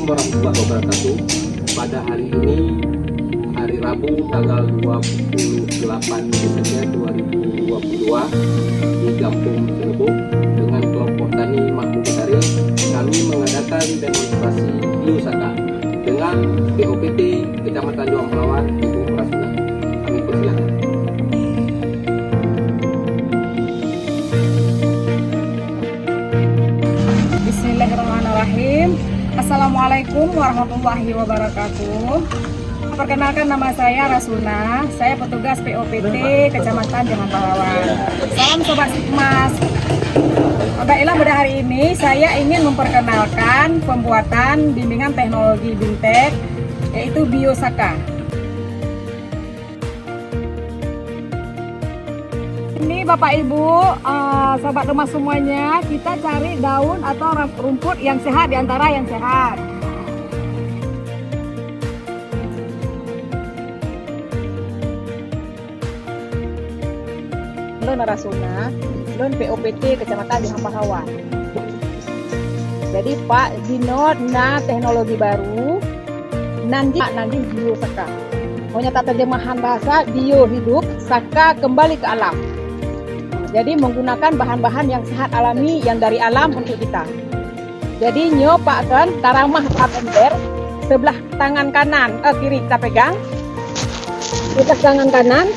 Assalamualaikum warahmatullahi wabarakatuh. Pada hari ini, hari Rabu tanggal 28 Desember 2022 di Kampung Cilebuk dengan kelompok tani Makmur Utari, kami mengadakan demonstrasi biosaka dengan BOPT Kecamatan Juang Pelawan, Ibu Rasuna. Kami persilakan. Bismillahirrahmanirrahim. Assalamualaikum warahmatullahi wabarakatuh. Perkenalkan, nama saya Rasuna. Saya petugas POPT Kecamatan Juang Pelawan. Salam Sobat Sikmas. Baiklah, pada hari ini saya ingin memperkenalkan pembuatan bimbingan teknologi BIMTEK, yaitu biosaka. Ini Bapak Ibu, sobat rumah semuanya, kita cari daun atau rumput yang sehat di antara yang sehat. Lon Rasuna, Lon POPT Kecamatan Juang Pelawan. Jadi Pak Dino na teknologi baru nanti biosaka. Pokoknya terjemahan bahasa bio hidup, saka kembali ke alam. Jadi menggunakan bahan-bahan yang sehat alami yang dari alam untuk kita. Jadi nyopakan taramah ember sebelah tangan kanan, kiri kita pegang. Kita tangan kanan.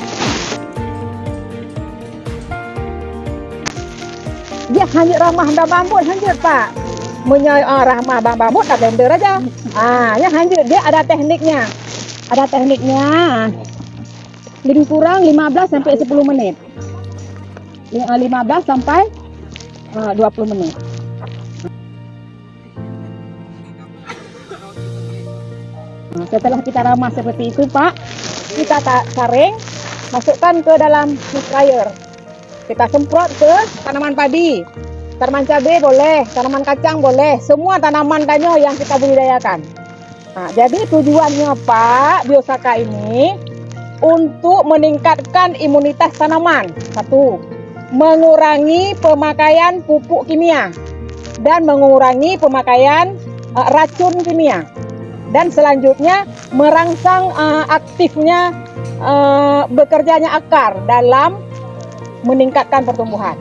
Dia hanya ramah bambu hanya Pak. Ramah bambu tak blender aja. Ya hanya dia ada tekniknya. Ada tekniknya. Lebih kurang 15 sampai 10 menit. 15 sampai 20 menit. Nah, setelah kita ramah seperti itu Pak, kita saring, masukkan ke dalam sprayer. Kita semprot ke tanaman padi, tanaman cabai boleh, tanaman kacang boleh, semua tanaman kanyo yang kita budidayakan. Nah, jadi tujuannya Pak, biosaka ini untuk meningkatkan imunitas tanaman. Satu, mengurangi pemakaian pupuk kimia dan mengurangi pemakaian racun kimia, dan selanjutnya merangsang aktifnya bekerjanya akar dalam meningkatkan pertumbuhan.